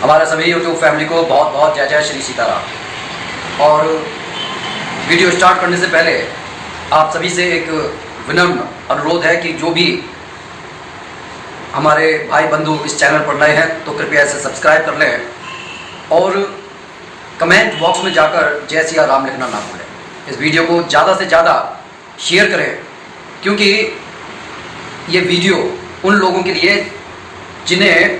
हमारे सभी YouTube family को बहुत बहुत जय जय श्री सीताराम। और वीडियो स्टार्ट करने से पहले आप सभी से एक विनम्र अनुरोध है कि जो भी हमारे भाई बंधु इस चैनल पर नए हैं तो कृपया इसे सब्सक्राइब कर लें और कमेंट बॉक्स में जाकर जय सिया राम लिखना ना भूलें। इस वीडियो को ज़्यादा से ज़्यादा शेयर करें, क्योंकि ये वीडियो उन लोगों के लिए जिन्हें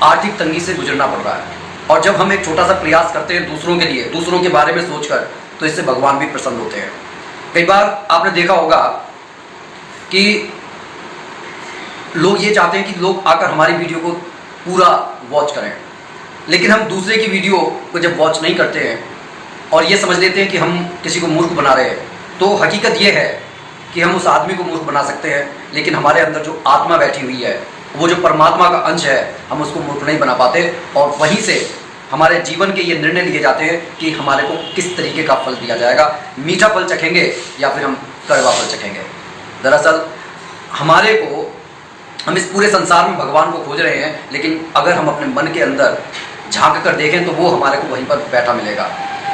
आर्थिक तंगी से गुजरना पड़ रहा है। और जब हम एक छोटा सा प्रयास करते हैं दूसरों के लिए, दूसरों के बारे में सोचकर, तो इससे भगवान भी प्रसन्न होते हैं। कई बार आपने देखा होगा कि लोग ये चाहते हैं कि लोग आकर हमारी वीडियो को पूरा वॉच करें, लेकिन हम दूसरे की वीडियो को जब वॉच नहीं करते हैं और ये समझ लेते हैं कि हम किसी को मूर्ख बना रहे हैं, तो हकीकत ये है कि हम उस आदमी को मूर्ख बना सकते हैं, लेकिन हमारे अंदर जो आत्मा बैठी हुई है, वो जो परमात्मा का अंश है, हम उसको मूर्ख नहीं बना पाते। और वहीं से हमारे जीवन के ये निर्णय लिए जाते हैं कि हमारे को किस तरीके का फल दिया जाएगा, मीठा फल चखेंगे या फिर हम कड़वा फल चखेंगे। दरअसल हम इस पूरे संसार में भगवान को खोज रहे हैं, लेकिन अगर हम अपने मन के अंदर झांक कर देखें तो वो हमारे को वहीं पर बैठा मिलेगा।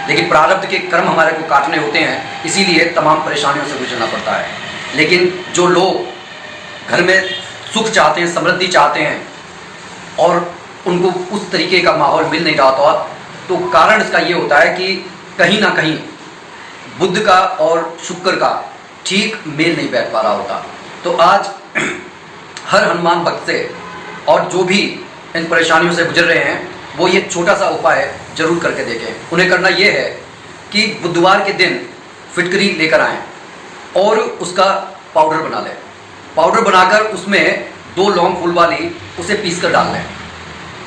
लेकिन प्रारब्ध के कर्म हमारे को काटने होते हैं, इसीलिए तमाम परेशानियों से गुजरना पड़ता है। लेकिन जो लोग घर में सुख चाहते हैं, समृद्धि चाहते हैं और उनको उस तरीके का माहौल मिल नहीं रहा था, तो कारण इसका ये होता है कि कहीं ना कहीं बुध का और शुक्र का ठीक मेल नहीं बैठ पा रहा होता। तो आज हर हनुमान भक्त से और जो भी इन परेशानियों से गुजर रहे हैं, वो ये छोटा सा उपाय जरूर करके देखें। उन्हें करना ये है कि बुधवार के दिन फिटकरी लेकर आएँ और उसका पाउडर बना लें। पाउडर बनाकर उसमें 2 लौंग फूल वाली उसे पीस कर डाल लें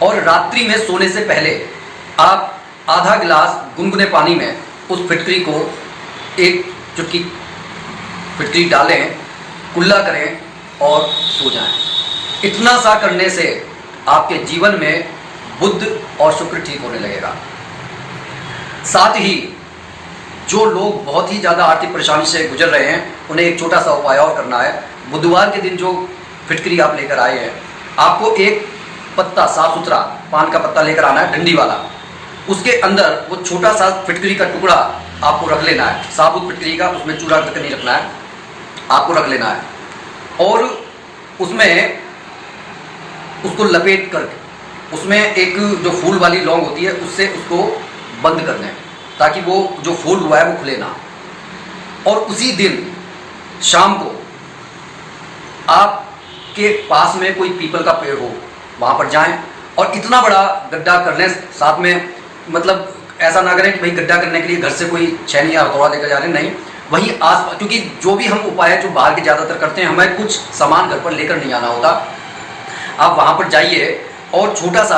और रात्रि में सोने से पहले आप आधा गिलास गुनगुने पानी में उस फिटकरी को एक चुटकी फिटकरी डालें, कुल्ला करें और सो जाएं। इतना सा करने से आपके जीवन में बुध और शुक्र ठीक होने लगेगा। साथ ही जो लोग बहुत ही ज़्यादा आर्थिक परेशानी से गुजर रहे हैं, उन्हें एक छोटा सा उपाय और करना है। बुधवार के दिन जो फिटकरी आप लेकर आए हैं, आपको एक पत्ता, साफ सुथरा पान का पत्ता लेकर आना है, डंडी वाला। उसके अंदर वो छोटा सा फिटकरी का टुकड़ा आपको रख लेना है, साबुत फिटकरी का, उसमें चूरा तक नहीं रखना है, आपको रख लेना है। और उसमें उसको लपेट कर उसमें एक जो फूल वाली लौंग होती है उससे उसको बंद कर दें, ताकि वो जो फूल हुआ है वो खुले ना। और उसी दिन शाम को आपके पास में कोई पीपल का पेड़ हो, वहाँ पर जाएं और इतना बड़ा गड्ढा कर लें। साथ में मतलब ऐसा ना करें कि भाई गड्ढा करने के लिए घर से कोई छेनी या हथौड़ा लेकर जा रहे हैं, नहीं, वहीं आस, क्योंकि जो भी हम उपाय है जो बाहर के ज़्यादातर करते हैं, हमें कुछ सामान घर पर लेकर नहीं आना होता। आप वहाँ पर जाइए और छोटा सा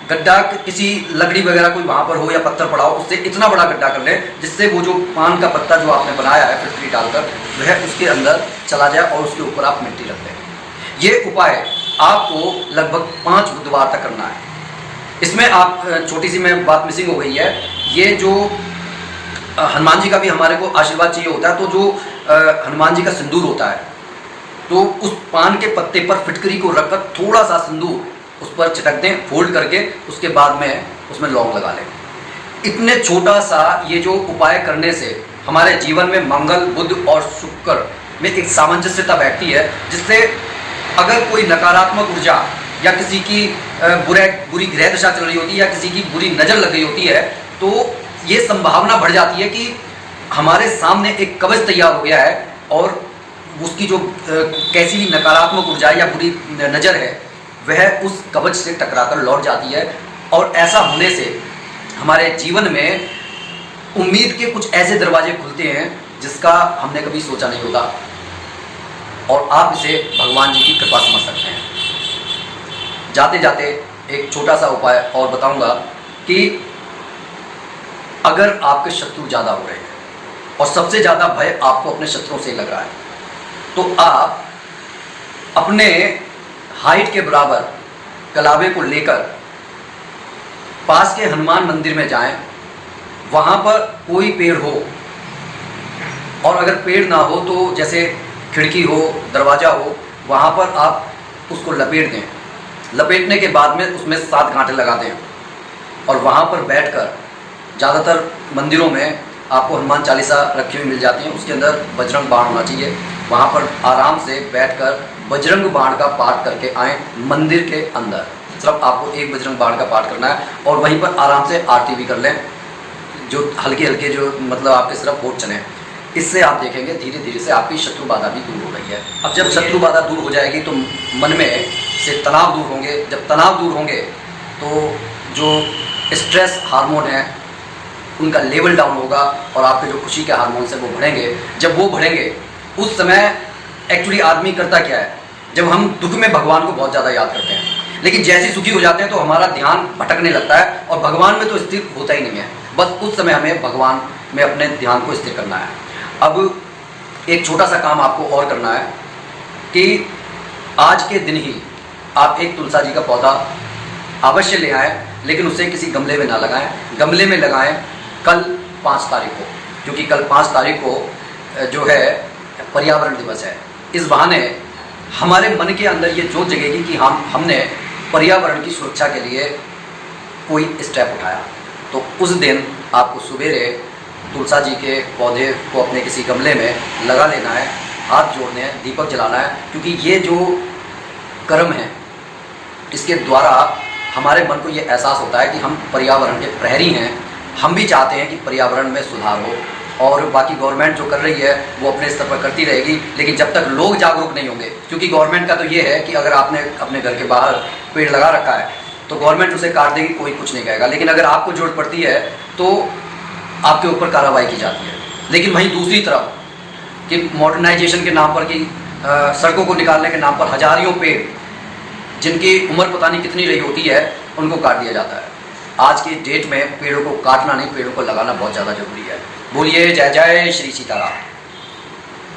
गड्ढा, किसी लकड़ी वगैरह कोई वहाँ पर हो या पत्थर पड़ा हो, उससे इतना बड़ा गड्ढा कर लें जिससे वो जो पान का पत्ता जो आपने बनाया है फिटकरी डालकर, वह उसके अंदर चला जाए और उसके ऊपर आप मिट्टी रख दें। ये उपाय आपको लगभग 5 बुधवार तक करना है। इसमें आप छोटी सी में बात मिसिंग हो गई है, ये जो हनुमान जी का भी हमारे को आशीर्वाद चाहिए होता है, तो जो हनुमान जी का सिंदूर होता है, तो उस पान के पत्ते पर फिटकरी को रखकर थोड़ा सा सिंदूर उस पर चिटक दें, फोल्ड करके, उसके बाद में उसमें लौंग लगा लें। इतने छोटा सा ये जो उपाय करने से हमारे जीवन में मंगल, बुध और शुक्र में एक सामंजस्यता बैठती है, जिससे अगर कोई नकारात्मक ऊर्जा या किसी की बुरी ग्रह दशा चल रही होती है या किसी की बुरी नज़र लग गई होती है, तो ये संभावना बढ़ जाती है कि हमारे सामने एक कवच तैयार हो गया है और उसकी जो कैसी भी नकारात्मक ऊर्जा या बुरी नज़र है, वह उस कवच से टकराकर लौट जाती है। और ऐसा होने से हमारे जीवन में उम्मीद के कुछ ऐसे दरवाजे खुलते हैं जिसका हमने कभी सोचा नहीं होता, और आप इसे भगवान जी की कृपा समझ सकते हैं। जाते जाते एक छोटा सा उपाय और बताऊंगा कि अगर आपके शत्रु ज़्यादा हो रहे हैं और सबसे ज़्यादा भय आपको अपने शत्रुओं से लग रहा है, तो आप अपने हाइट के बराबर कलावे को लेकर पास के हनुमान मंदिर में जाएं। वहाँ पर कोई पेड़ हो, और अगर पेड़ ना हो तो जैसे खिड़की हो, दरवाज़ा हो, वहाँ पर आप उसको लपेट दें। लपेटने के बाद में उसमें 7 गांठें लगा दें और वहाँ पर बैठकर, ज़्यादातर मंदिरों में आपको हनुमान चालीसा रखी हुई मिल जाती है, उसके अंदर बजरंग बाण होना चाहिए। वहाँ पर आराम से बैठकर बजरंग बाण का पाठ करके आएँ मंदिर के अंदर। सिर्फ आपको एक बजरंग बाण का पाठ करना है और वहीं पर आराम से आरती भी कर लें, जो हल्के हल्के जो मतलब आपके सिर्फ होठ चलें। इससे आप देखेंगे धीरे धीरे से आपकी शत्रु बाधा भी दूर हो रही है। अब जब शत्रु बाधा दूर हो जाएगी तो मन में से तनाव दूर होंगे। जब तनाव दूर होंगे तो जो स्ट्रेस हार्मोन है उनका लेवल डाउन होगा और आपके जो खुशी के हार्मोन्स हैं वो बढ़ेंगे। जब वो बढ़ेंगे उस समय एक्चुअली आदमी करता क्या है, जब हम दुख में भगवान को बहुत ज़्यादा याद करते हैं, लेकिन जैसे सुखी हो जाते हैं तो हमारा ध्यान भटकने लगता है और भगवान में तो स्थिर होता ही नहीं है। बस उस समय हमें भगवान में अपने ध्यान को स्थिर करना है। अब एक छोटा सा काम आपको और करना है कि आज के दिन ही आप एक तुलसा जी का पौधा अवश्य ले आएँ, लेकिन उसे किसी गमले में ना लगाएं। गमले में लगाएं कल 5 तारीख को, क्योंकि कल 5 तारीख को जो है पर्यावरण दिवस है। इस बहाने हमारे मन के अंदर ये जोत जगेगी कि हमने पर्यावरण की सुरक्षा के लिए कोई स्टेप उठाया। तो उस दिन आपको सुबेरे तुलसा जी के पौधे को अपने किसी गमले में लगा लेना है, हाथ जोड़ने हैं, दीपक जलाना है, क्योंकि ये जो कर्म है इसके द्वारा हमारे मन को ये एहसास होता है कि हम पर्यावरण के प्रहरी हैं। हम भी चाहते हैं कि पर्यावरण में सुधार हो और बाकी गवर्नमेंट जो कर रही है वो अपने स्तर पर करती रहेगी, लेकिन जब तक लोग जागरूक नहीं होंगे, क्योंकि गवर्नमेंट का तो ये है कि अगर आपने अपने घर के बाहर पेड़ लगा रखा है तो गवर्नमेंट उसे काट देगी, कोई कुछ नहीं कहेगा। लेकिन अगर आपको जरूरत पड़ती है तो आपके ऊपर कार्रवाई की जाती है। लेकिन वहीं दूसरी तरफ कि मॉडर्नाइजेशन के नाम पर, कि सड़कों को निकालने के नाम पर हजारों पेड़ जिनकी उम्र पता नहीं कितनी रही होती है उनको काट दिया जाता है। आज की डेट में पेड़ों को काटना नहीं, पेड़ों को लगाना बहुत ज़्यादा जरूरी है। बोलिए जय जय श्री सीताराम।